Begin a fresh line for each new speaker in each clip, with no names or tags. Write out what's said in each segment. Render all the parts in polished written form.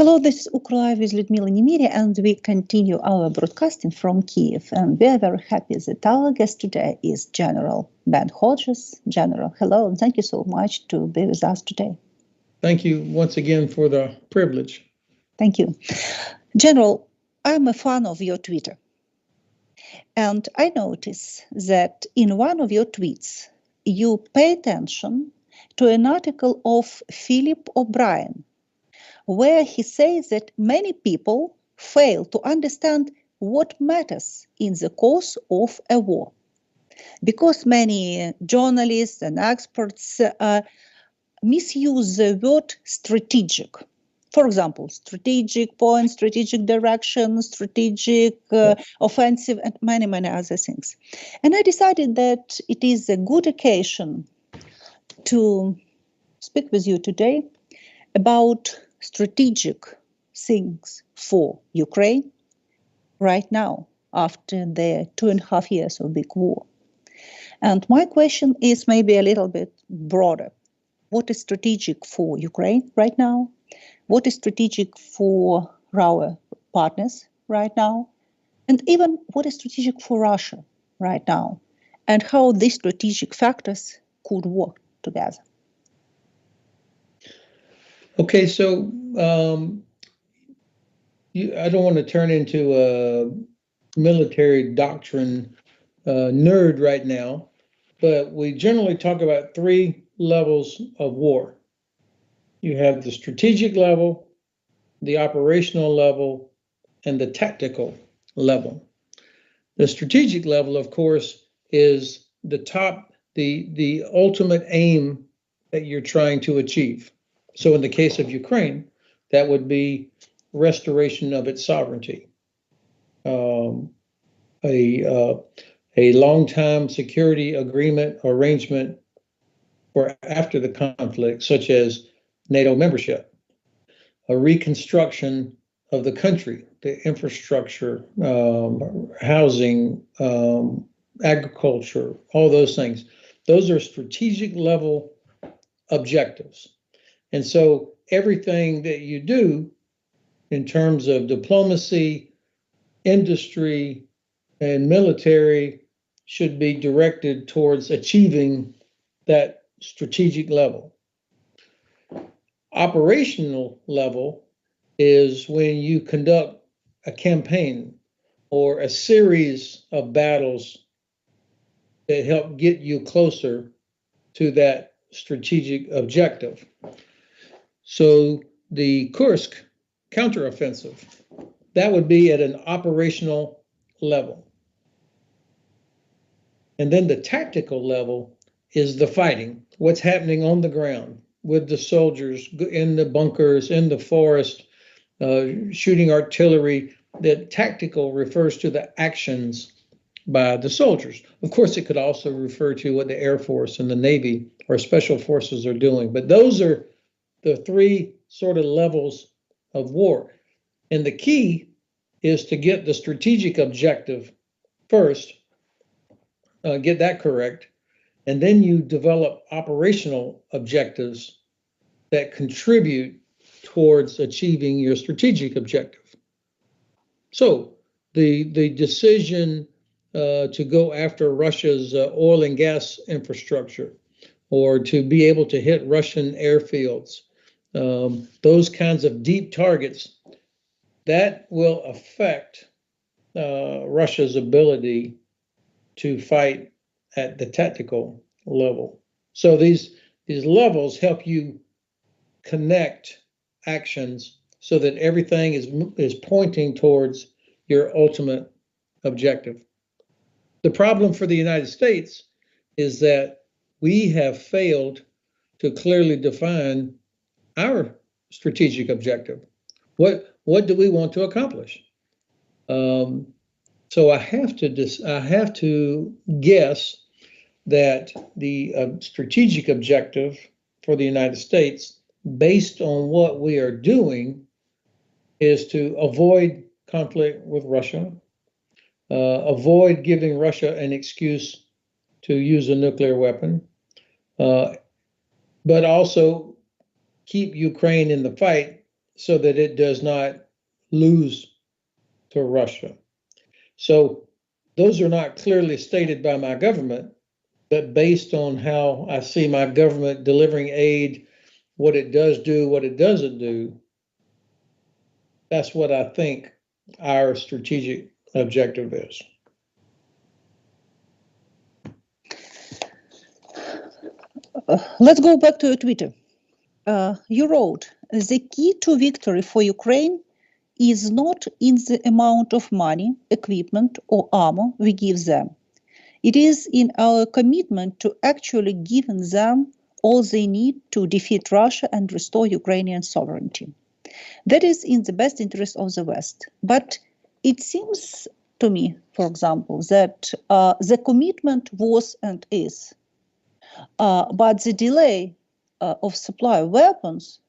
Hello, this is UKRLIFE with Lyudmila Nemyrya, and we continue our broadcasting from Kiev. And we are very happy that our guest today is General Ben Hodges. General, hello, and thank you so much to be with us today.
Thank you once again for the privilege.
Thank you. General, I'm a fan of your Twitter. And I notice that in one of your tweets, you pay attention to an article of Philip O'Brien, where he says that many people fail to understand what matters in the course of a war. Because many journalists and experts misuse the word strategic. For example, strategic point, strategic direction, strategic offensive, and many, many other things. And I decided that it is a good occasion to speak with you today about strategic things for Ukraine right now, after the 2.5 years of big war. And my question is maybe a little bit broader. What is strategic for Ukraine right now? What is strategic for our partners right now? And even what is strategic for Russia right now? And how these strategic factors could work together?
Okay, so I don't want to turn into a military doctrine nerd right now, but we generally talk about 3 levels of war. You have the strategic level, the operational level, and the tactical level. The strategic level, of course, is the top, the ultimate aim that you're trying to achieve. So in the case of Ukraine, that would be restoration of its sovereignty, a long-time security agreement arrangement for after the conflict, such as NATO membership, a reconstruction of the country, the infrastructure, housing, agriculture, all those things. Those are strategic level objectives. And so everything that you do in terms of diplomacy, industry, and military should be directed towards achieving that strategic level. Operational level is when you conduct a campaign or a series of battles that help get you closer to that strategic objective. So the Kursk counteroffensive, that would be at an operational level. And then the tactical level is the fighting, what's happening on the ground with the soldiers in the bunkers, in the forest, shooting artillery. The tactical refers to the actions by the soldiers. Of course, it could also refer to what the Air Force and the Navy or Special Forces are doing. But those are the 3 sort of levels of war. And the key is to get the strategic objective first, get that correct, and then you develop operational objectives that contribute towards achieving your strategic objective. So the decision to go after Russia's oil and gas infrastructure, or to be able to hit Russian airfields, those kinds of deep targets, that will affect Russia's ability to fight at the tactical level. So these levels help you connect actions so that everything is pointing towards your ultimate objective. The problem for the United States is that we have failed to clearly define our strategic objective. What do we want to accomplish? So I have to guess that the strategic objective for the United States, based on what we are doing, is to avoid conflict with Russia, avoid giving Russia an excuse to use a nuclear weapon, but also keep Ukraine in the fight so that it does not lose to Russia. So those are not clearly stated by my government, but based on how I see my government delivering aid, what it does do, what it doesn't do, that's what I think our strategic objective is.
Let's go back to your Twitter. You wrote, the key to victory for Ukraine is not in the amount of money, equipment, or armor we give them. It is in our commitment to actually giving them all they need to defeat Russia and restore Ukrainian sovereignty. That is in the best interest of the West. But it seems to me, for example, that the commitment was and is, but the delay of supply of weapons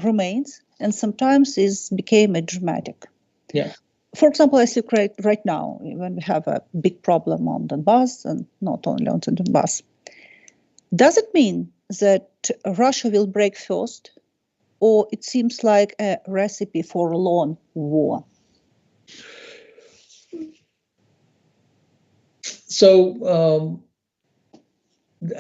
remains and sometimes became dramatic.
Yeah.
For example, I see right now, when we have a big problem on Donbass, and not only on the Donbass, does it mean that Russia will break first, or it seems like a recipe for a long war?
So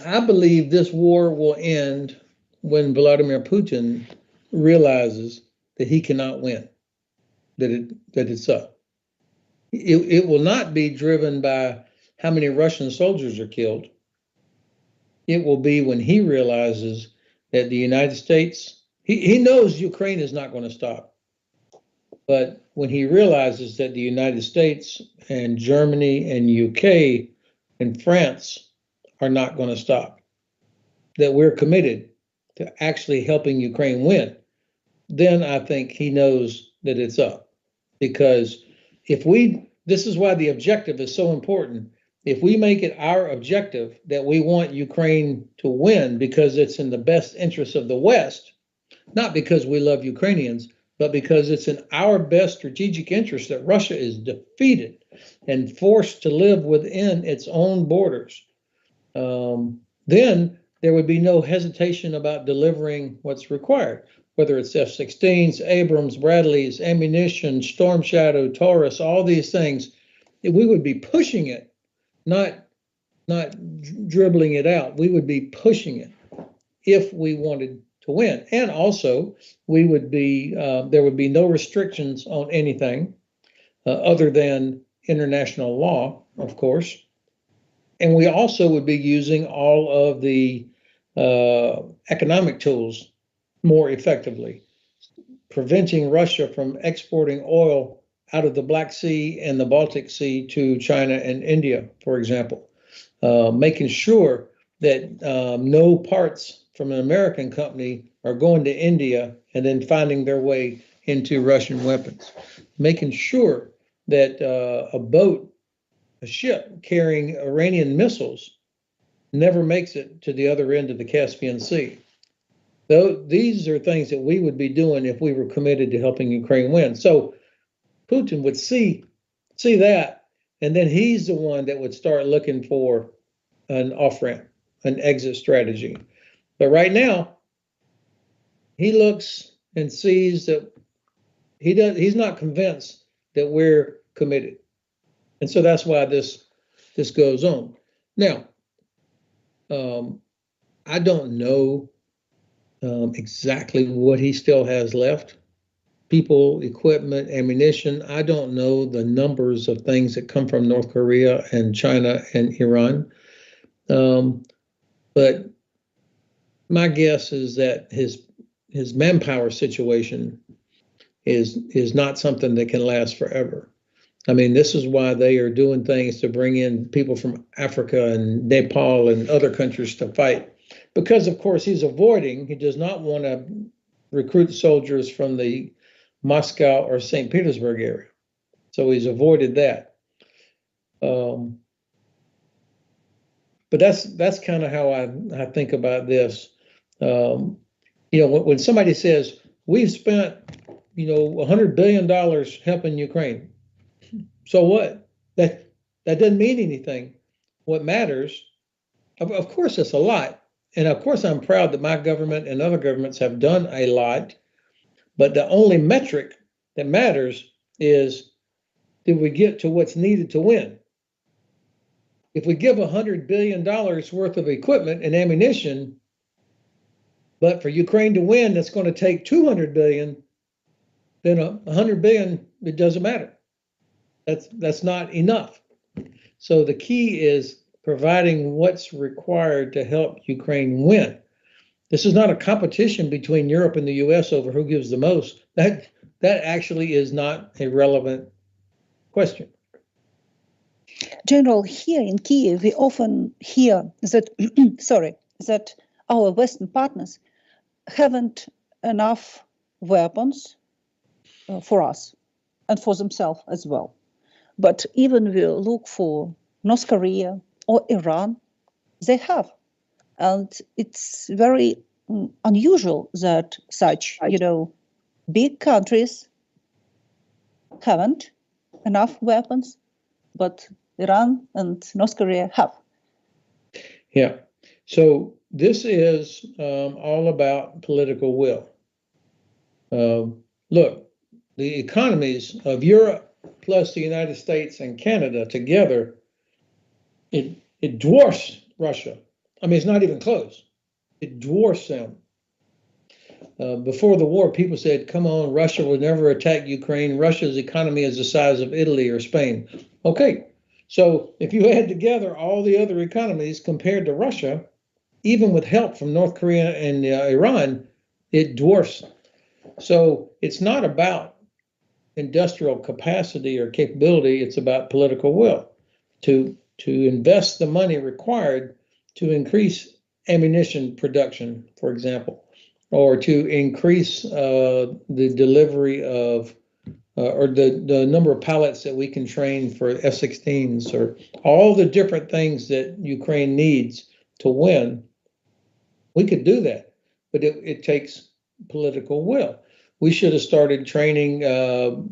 I believe this war will end when Vladimir Putin realizes that he cannot win, that it's up. It will not be driven by how many Russian soldiers are killed. It will be when he realizes that the United States, he knows Ukraine is not going to stop. But when he realizes that the United States and Germany and UK and France are not going to stop, that we're committed to actually helping Ukraine win, then I think he knows that it's up. Because this is why the objective is so important. If we make it our objective that we want Ukraine to win because it's in the best interest of the West, not because we love Ukrainians, but because it's in our best strategic interest that Russia is defeated and forced to live within its own borders, then there would be no hesitation about delivering what's required, whether it's F-16s, Abrams, Bradleys, ammunition, Storm Shadow, Taurus, all these things. We would be pushing it, not dribbling it out. We would be pushing it if we wanted to win. And also, we would be there would be no restrictions on anything other than international law, of course. And we also would be using all of the economic tools more effectively, preventing Russia from exporting oil out of the Black Sea and the Baltic Sea to China and India, for example, making sure that no parts from an American company are going to India and then finding their way into Russian weapons, making sure that a ship carrying Iranian missiles never makes it to the other end of the Caspian Sea. Though these are things that we would be doing if we were committed to helping Ukraine win. So Putin would see that, and then he's the one that would start looking for an off-ramp, an exit strategy. But right now, he looks and sees that he's not convinced that we're committed. And so that's why this goes on. Now, I don't know exactly what he still has left. People, equipment, ammunition. I don't know the numbers of things that come from North Korea and China and Iran. But my guess is that his manpower situation is not something that can last forever. I mean, this is why they are doing things to bring in people from Africa and Nepal and other countries to fight. Because, of course, he does not want to recruit soldiers from the Moscow or St. Petersburg area. So he's avoided that. But that's kind of how I think about this. When somebody says, we've spent, $100 billion helping Ukraine. So what? That doesn't mean anything. What matters, of course, it's a lot. And of course, I'm proud that my government and other governments have done a lot. But the only metric that matters is, did we get to what's needed to win? If we give $100 billion worth of equipment and ammunition, but for Ukraine to win, that's going to take 200 billion, then 100 billion, it doesn't matter. That's not enough. So the key is providing what's required to help Ukraine win. This is not a competition between Europe and the US over who gives the most. That actually is not a relevant question.
General, here in Kiev, we often hear that, that our Western partners haven't enough weapons for us and for themselves as well. But even we look for North Korea or Iran, they have. And it's very unusual that such, big countries haven't enough weapons, but Iran and North Korea have.
Yeah. So this is all about political will. Look, the economies of Europe plus the United States and Canada together, it dwarfs Russia. I mean, it's not even close. It dwarfs them. Before the war, people said, come on, Russia will never attack Ukraine. Russia's economy is the size of Italy or Spain. Okay, so if you add together all the other economies compared to Russia, even with help from North Korea and Iran, it dwarfs. So it's not about industrial capacity or capability. It's about political will to invest the money required to increase ammunition production, for example, or to increase the delivery of or the number of pilots that we can train for F-16s, or all the different things that Ukraine needs to win. We could do that, but it takes political will. We should have started training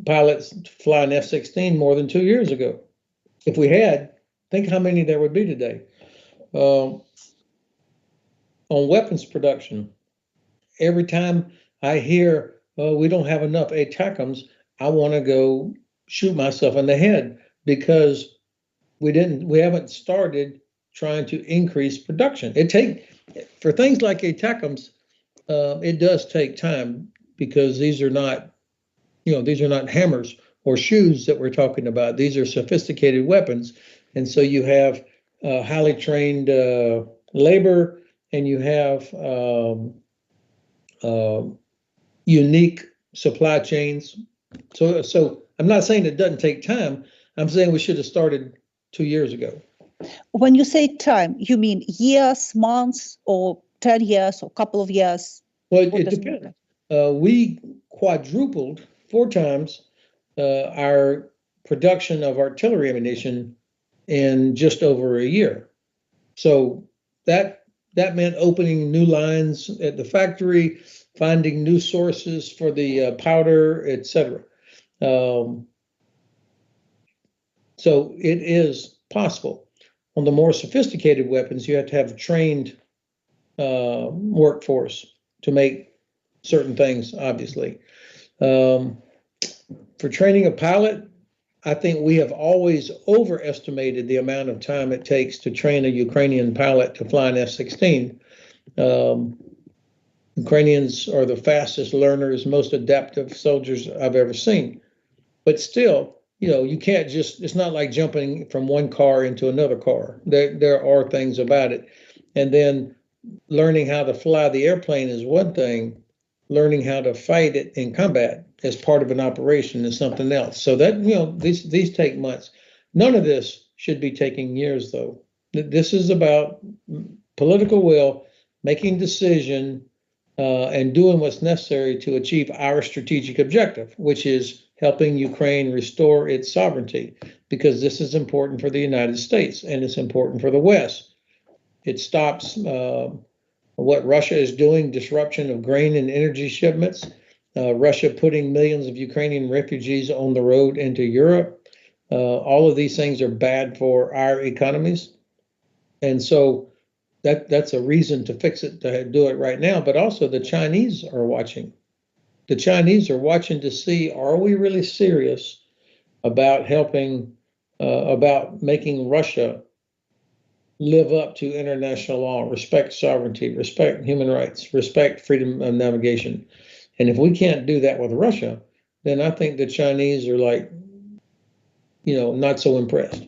pilots to fly an F-16 more than 2 years ago. If we had, think how many there would be today. On weapons production, every time I hear, oh, we don't have enough ATACMS, I want to go shoot myself in the head, because we haven't started trying to increase production. For things like ATACMS, it does take time, because these are not hammers or shoes that we're talking about. These are sophisticated weapons. And so you have highly trained labor, and you have unique supply chains. So I'm not saying it doesn't take time. I'm saying we should have started 2 years ago.
When you say time, you mean years, months, or 10 years, or couple of years?
Well, it depends. We quadrupled 4 times our production of artillery ammunition in just over a year. So that meant opening new lines at the factory, finding new sources for the powder, etc. So it is possible. On the more sophisticated weapons, you have to have a trained workforce to make certain things, obviously. For training a pilot, I think we have always overestimated the amount of time it takes to train a Ukrainian pilot to fly an F-16. Ukrainians are the fastest learners, most adaptive soldiers I've ever seen. But still, you can't it's not like jumping from one car into another car. There are things about it. And then learning how to fly the airplane is one thing. Learning how to fight it in combat as part of an operation is something else. So that, these take months. None of this should be taking years, though. This is about political will, making decision, and doing what's necessary to achieve our strategic objective, which is helping Ukraine restore its sovereignty, because this is important for the United States and it's important for the West. It stops what Russia is doing, disruption of grain and energy shipments, Russia putting millions of Ukrainian refugees on the road into Europe. All of these things are bad for our economies. And so that's a reason to fix it, to do it right now. But also the Chinese are watching. the Chinese are watching to see, are we really serious about helping, about making Russia live up to international law, respect sovereignty, respect human rights, respect freedom of navigation. And if we can't do that with Russia, then I think the Chinese are like, not so impressed.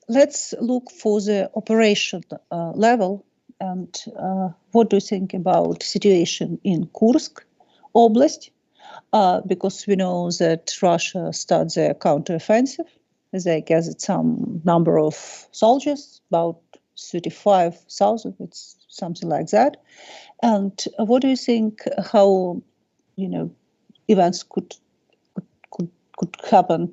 Let's look for the operation level. And what do you think about situation in Kursk Oblast? Because we know that Russia starts their counteroffensive. They gathered some number of soldiers, about 35,000, it's something like that. And what do you think, how, events could happen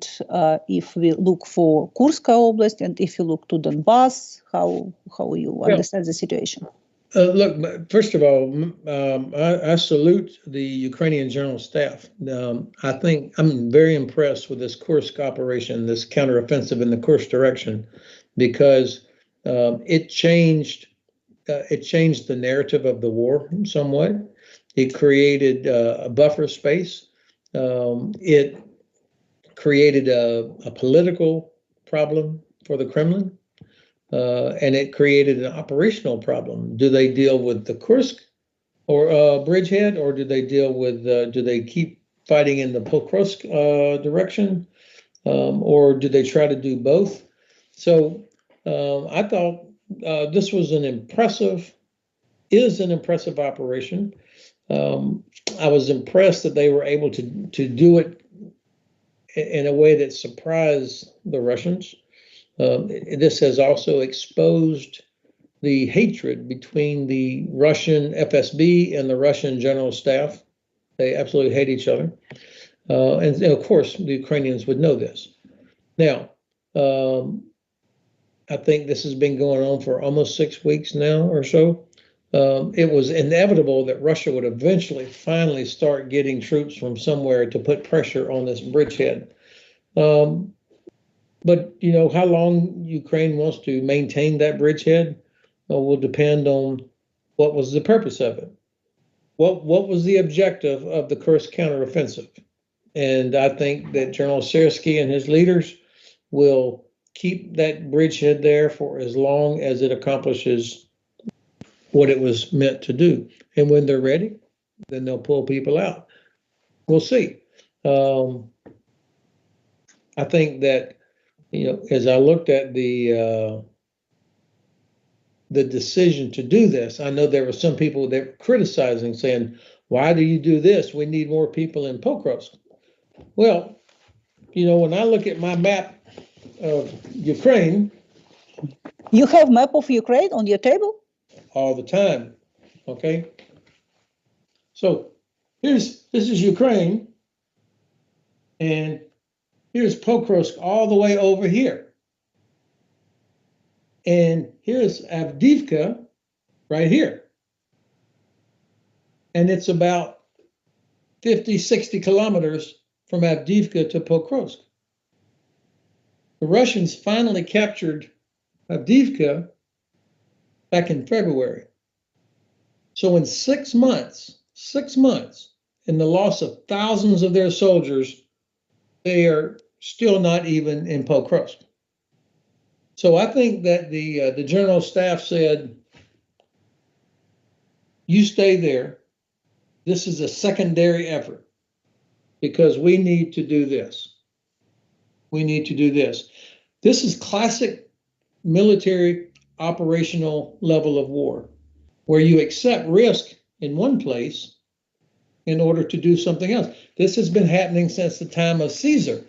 if we look for Kursk Oblast, and if you look to Donbass, how you understand the situation?
Look, first of all, I salute the Ukrainian General Staff. I think I'm very impressed with this Kursk operation, this counteroffensive in the Kursk direction, because it changed the narrative of the war somewhat. It created a buffer space. It created a political problem for the Kremlin. And it created an operational problem. Do they deal with the Kursk or bridgehead, or do they deal with? Do they keep fighting in the Pokrovsk direction, or do they try to do both? So I thought this was an impressive operation. I was impressed that they were able to do it in a way that surprised the Russians. This has also exposed the hatred between the Russian FSB and the Russian General Staff. They absolutely hate each other. And of course, the Ukrainians would know this. Now, I think this has been going on for almost 6 weeks now or so. It was inevitable that Russia would eventually finally start getting troops from somewhere to put pressure on this bridgehead. But, how long Ukraine wants to maintain that bridgehead will depend on what was the purpose of it. What was the objective of the Kursk counteroffensive? And I think that General Syrskyi and his leaders will keep that bridgehead there for as long as it accomplishes what it was meant to do. And when they're ready, then they'll pull people out. We'll see. I think that, as I looked at the decision to do this, I know there were some people that were criticizing, saying, "Why do you do this? We need more people in Pokrovsk." Well, when I look at my map of Ukraine,
you have map of Ukraine on your table
all the time. Okay, so this is Ukraine, and here's Pokrovsk all the way over here. And here's Avdiivka right here. And it's about 50, 60 kilometers from Avdiivka to Pokrovsk. The Russians finally captured Avdiivka back in February. So in 6 months, and the loss of thousands of their soldiers, they are still not even in Pokrovsk. So I think that the General Staff said, "You stay there. This is a secondary effort because we need to do this. We need to do this." This is classic military operational level of war, where you accept risk in one place in order to do something else. This has been happening since the time of Caesar.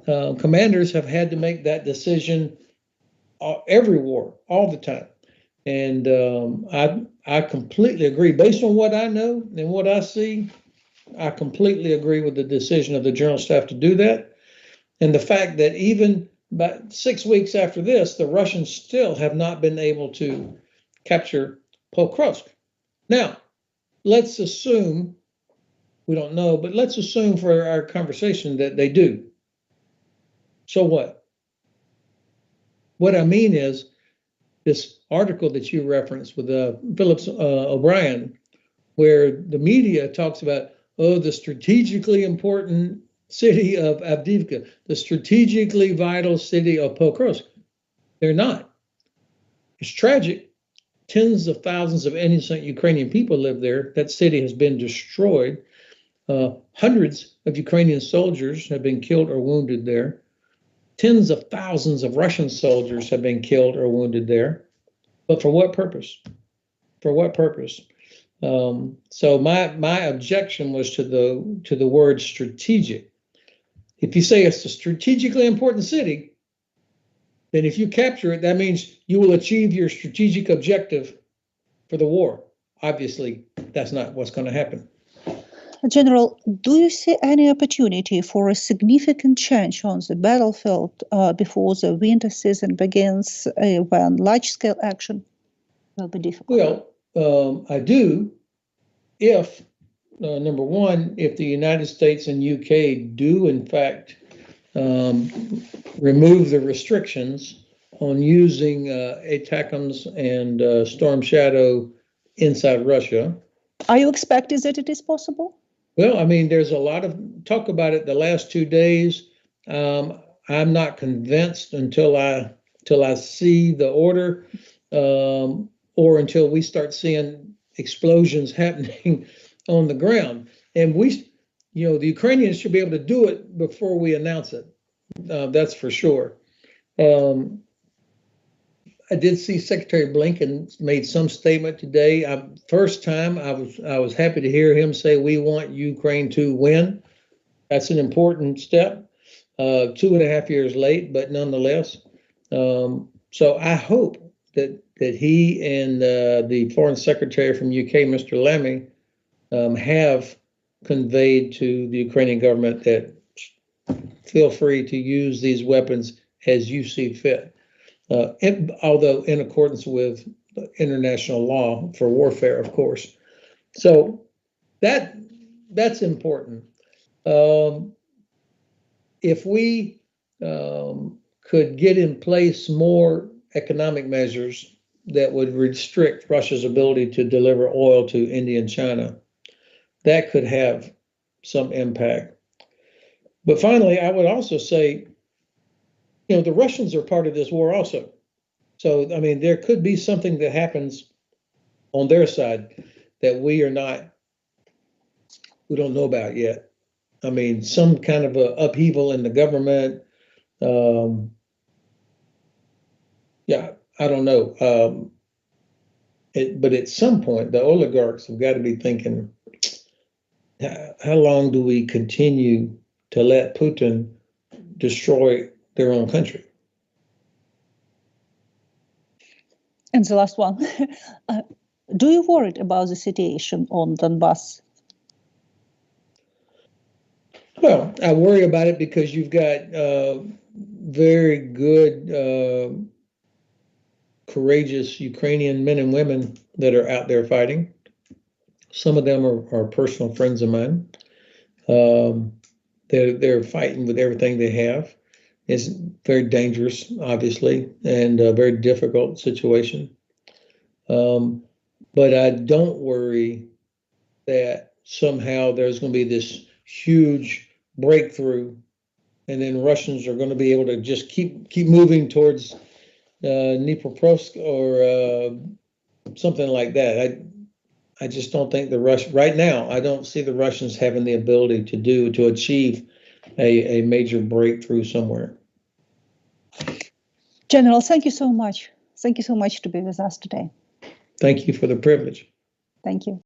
Commanders have had to make that decision every war, all the time. And I completely agree. Based on what I know and what I see, I completely agree with the decision of the General Staff to do that. And the fact that even about 6 weeks after this, the Russians still have not been able to capture Pokrovsk. Now, let's assume, we don't know, but let's assume for our conversation that they do. So what? What I mean is, this article that you referenced with Phillips O'Brien where the media talks about, oh, the strategically important city of Avdiivka, the strategically vital city of Pokrovsk. They're not. It's tragic. Tens of thousands of innocent Ukrainian people live there. That city has been destroyed. Hundreds of Ukrainian soldiers have been killed or wounded there. Tens of thousands of Russian soldiers have been killed or wounded there. But for what purpose? For what purpose? So my objection was to the word strategic. If you say it's a strategically important city, then if you capture it, that means you will achieve your strategic objective for the war. Obviously, that's not what's going to happen.
General, do you see any opportunity for a significant change on the battlefield before the winter season begins, when large-scale action will be difficult?
Well, I do, if, number one, if the United States and UK do, in fact, remove the restrictions on using ATACMS and Storm Shadow inside Russia.
Are you expecting that it is possible?
Well, I mean, there's a lot of talk about it the last 2 days. I'm not convinced until I see the order, or until we start seeing explosions happening on the ground. And the Ukrainians should be able to do it before we announce it. That's for sure. I did see Secretary Blinken made some statement today. First time I was happy to hear him say we want Ukraine to win. That's an important step. 2.5 years late, but nonetheless. So I hope that he and the Foreign Secretary from UK, Mr. Lemmy, have conveyed to the Ukrainian government that feel free to use these weapons as you see fit. Although in accordance with international law for warfare, of course. So that's important. If we could get in place more economic measures that would restrict Russia's ability to deliver oil to India and China, that could have some impact. But finally, I would also say, the Russians are part of this war also. So, I mean, there could be something that happens on their side that we don't know about yet. I mean, some kind of a upheaval in the government. I don't know. But at some point, the oligarchs have got to be thinking, how long do we continue to let Putin destroy their own country?
And the last one, do you worry about the situation on Donbass?
Well, I worry about it because you've got very good, courageous Ukrainian men and women that are out there fighting. Some of them are personal friends of mine. They're fighting with everything they have. It's very dangerous, obviously, and a very difficult situation. But I don't worry that somehow there's going to be this huge breakthrough, and then Russians are going to be able to just keep moving towards Dnipropetrovsk or something like that. I just don't think right now, I don't see the Russians having the ability to achieve a major breakthrough somewhere.
General, thank you so much. Thank you so much to be with us today.
Thank you for the privilege.
Thank you.